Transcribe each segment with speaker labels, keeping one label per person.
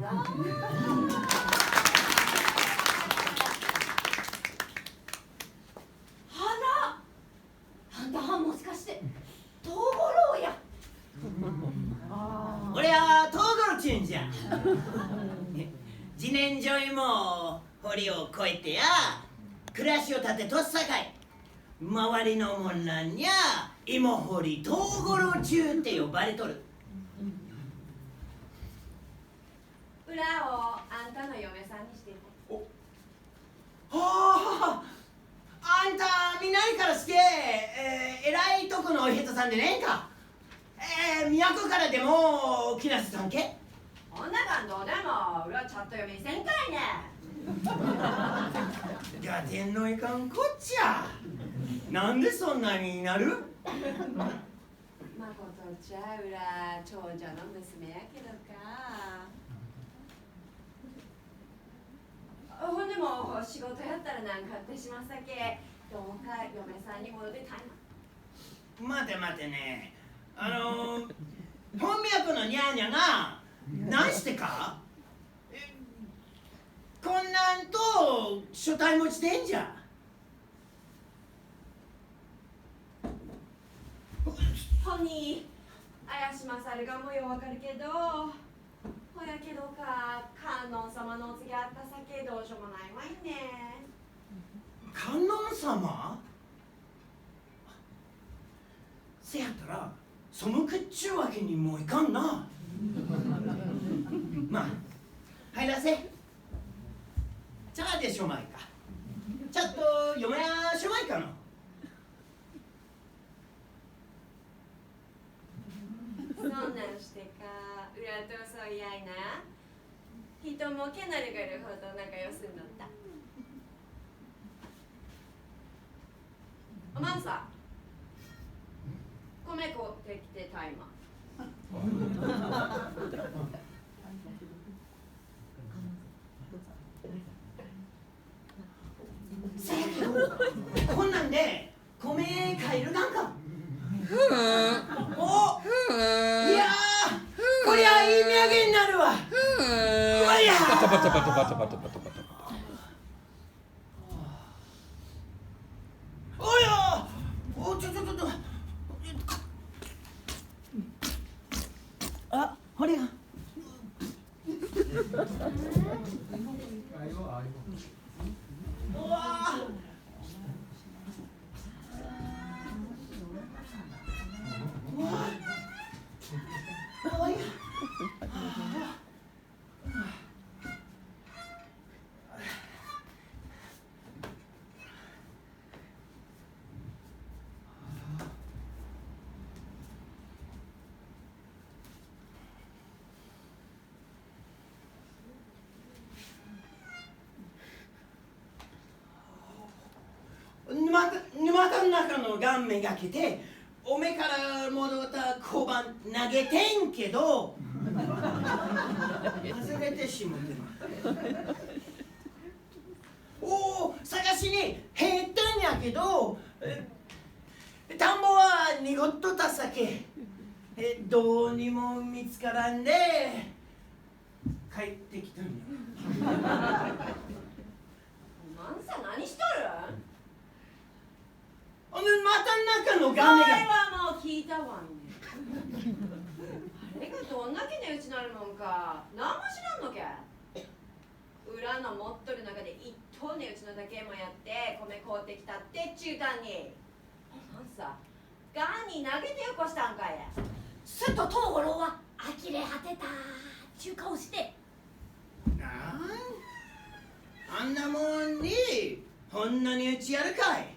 Speaker 1: ら、あんたはもしかしてトウゴロウや。
Speaker 2: 俺はトウゴロウちゅうんじゃ。自然薯芋堀を越えてや暮らしを立てとっさかい。周りのもんなんにゃ芋掘りトウゴロウちゅうって呼ばれとる。
Speaker 1: 裏をあんたの嫁さんにしていこう。
Speaker 2: はあ、あんたみないからして、偉いとこのお人さんでねえんか。都からでも来なすさんけ。
Speaker 1: 女がんどうでも裏ちゃっと嫁にせんかいね。
Speaker 2: いや天皇いかんこっちゃ。なんでそんなになる？
Speaker 1: まことちゃうら長女の娘やけどか。ほんでも仕事やったらなんかってしますだけどうか嫁さんに戻りたいな。
Speaker 2: 待て待てね。本都のニャーニャが何してか？こんなんと所帯持ちでんじゃ。
Speaker 1: ほに怪しまさるがもようわかるけど、ほやけどか観音様のお告げあったさけどうしようもないわいね。
Speaker 2: 観音様？せやったら背くっちゅうわけにもいかんな。まあ入らせ。ちゃあでしょまいか。ちゃっと嫁やしょまいかの。
Speaker 1: そんなんしてか裏とそうやいな。人もけなるがるほど仲良すんのった。おまんさ米買ってきてたいま。
Speaker 2: せやけどこんなんで米買えるがんか。おいやーこりゃいい土産になるわ。うわや
Speaker 3: バタバタバタバタバタバタバタ。
Speaker 2: おやおちょあ、あれがうわおや沼田の中の顔面がけてお目から戻った小判投げてんけど外れてしもてる。おお探しに減ったんやけど田んぼは濁っとったさけどうにも見つからんで帰ってきたんや。
Speaker 1: おまんさ何しとる？
Speaker 2: また中の画面
Speaker 1: 前
Speaker 2: が
Speaker 1: はもう聞いたわいね。あれがどんだけ値打ちなるもんか何も知らんのけ。裏の持っとる中で一等値打ちのだけもやって米買うてきたって中間におまんさガンに投げてよこしたんかいや。
Speaker 4: すっとトウゴロウは呆れ果てたちゅう顔して
Speaker 2: あんなもんにこんなに打ちやるかい。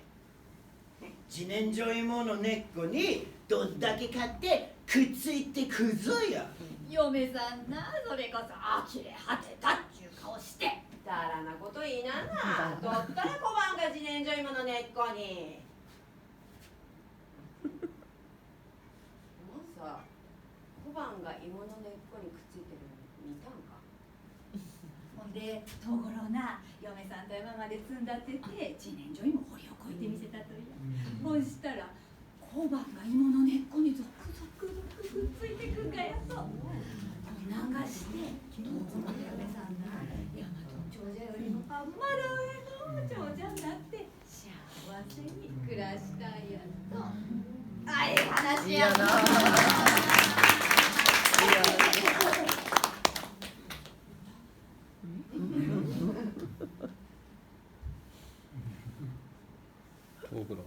Speaker 2: 自然薯芋の根っこにどっだけ買ってくっついてくぞや。
Speaker 4: 嫁さんなそれこそ呆れ果てたっちゅう顔して
Speaker 1: だらなこと言いなんな。どったら小判が自然薯芋の根っこに。もうさ小判が芋の根っこにくっついてるの見たんか。
Speaker 4: ほんでトウゴロウな嫁さんと今まで積んだってて自然薯芋掘りをこいてみせたとや。ほんしたら小判が芋の根っこにゾクゾクゾクくっついてくんかやと。ほん流してどうぞ嫁さんが大和の長者よりもまだ上の長者になって幸せに暮らしたいやとあええ話やな。
Speaker 3: トークの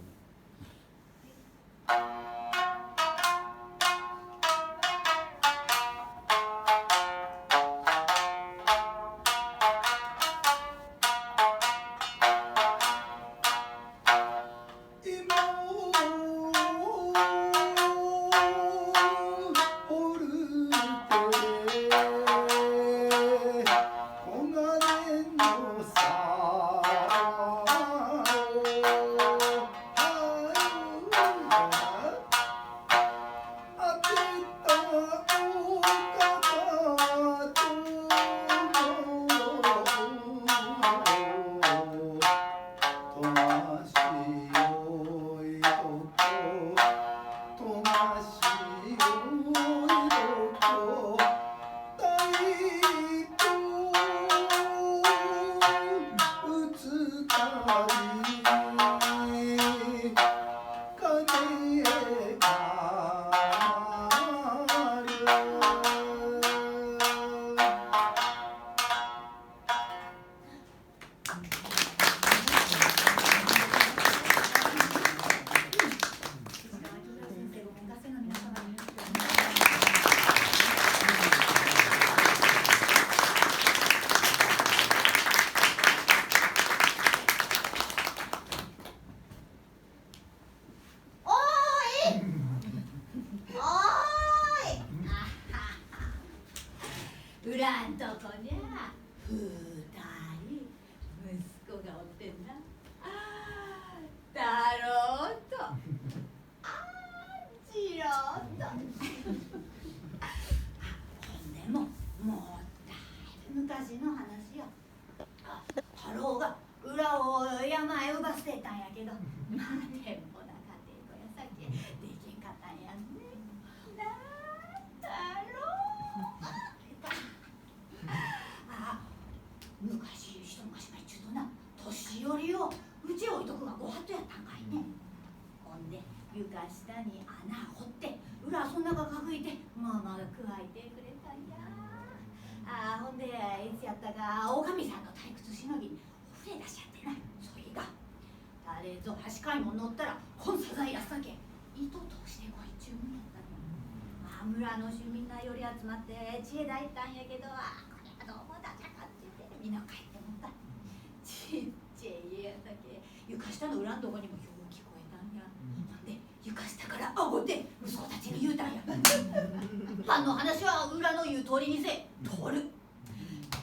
Speaker 4: 裏んとこにゃ2人息子がおってんな。太郎と次郎とほんでもだいぶ昔の話よ。太郎が裏を山へ奪捨てたんやけどまあ天保な家庭子やさっきできんかったんやね。なあ太郎昔一昔前ちゅうとな年寄りをうち置いとくがご法度やったんかいね。ほんで床下に穴掘って裏そん中かくいてママがくわえてくれたんや。ほんでいつやったかおかみさんの退屈しのぎにお触れ出しやってな。それが誰ぞ橋買いも乗ったら本サザエやさけ糸通してこいっちゅうもんやったの。村の住民がより集まって知恵だいったんやけどこれはどうもだじゃかって言ってみんな帰ってもった。ちっちゃい家やったけ床下の裏んとこにもよう聞こえたんや。ほんで床下からあごって息子たちに言うたんや。パンの話は裏の言う通りにせ通る。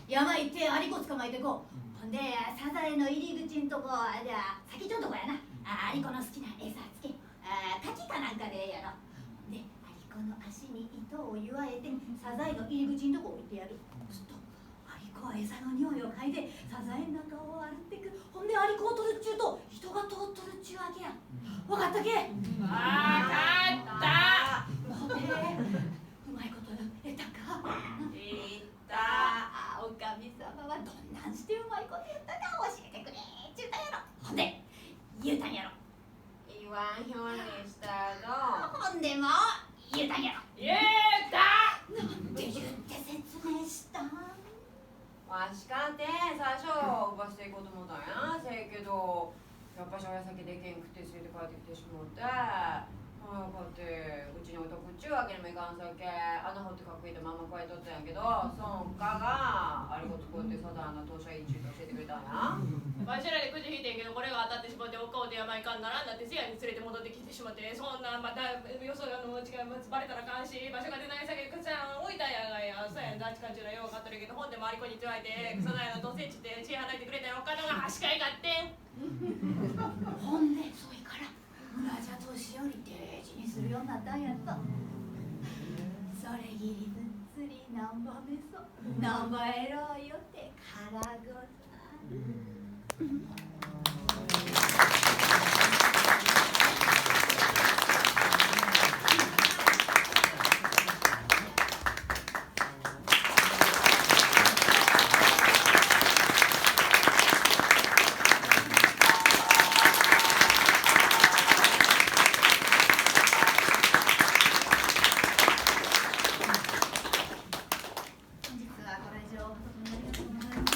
Speaker 4: 山行ってアリコ捕まえてこう。ほんでサザエの入り口んとこじゃあ先っちょんとこやな。アリコの好きな餌つけ柿かなんかでええやろ。でアリコの足に糸を結わえてサザエの入り口んとこ置いてやる。すっとアリコは餌の匂いを嗅いでサザエの中を歩ってく。ほんでアリコを取るっちゅうと人が通っとるっちゅうわけや。わかったけ？わかった。ほんでうまいこと言ったか？言った。おかみさまはどんなんしてうまいこと言ったか教えてくれっちゅうたんやろ。ほんで言うたんやろ。
Speaker 1: 言わんようにしたの。
Speaker 4: ほんでも言うたんやろ。
Speaker 1: 言うた。
Speaker 4: なんて言って説明したん？
Speaker 1: わしかて最初は奪していこうと思ったんや。せやけどやっぱし親先でけんくて連れて帰ってきてしもってこうやってうちに置いとくっちゅうわけにもいかんさけ穴掘ってかっこいいとまんま加えとったんやけどそんかがあれごとこうやってサザエの当社一中と教えてくれたんや。
Speaker 5: わしらでくじ引いてんけどこれが当たってしまってお顔で山いかんならんだってせやに連れて戻ってきてしまってそんなまたよそ違うバレたらあかんし場所が出ないさけくさん置いたんやがやそうやんダッチ感じのよう分かってるけど本でもありこに言われてサザエのどうせっちって血離れてくれたよお金が橋かいがってん。
Speaker 4: ほんでそいから村じゃ年寄り定時にするようになったんやと。それぎりぶっつりなんぼめそなんぼえろよってからござではお遅くにありがとうございます。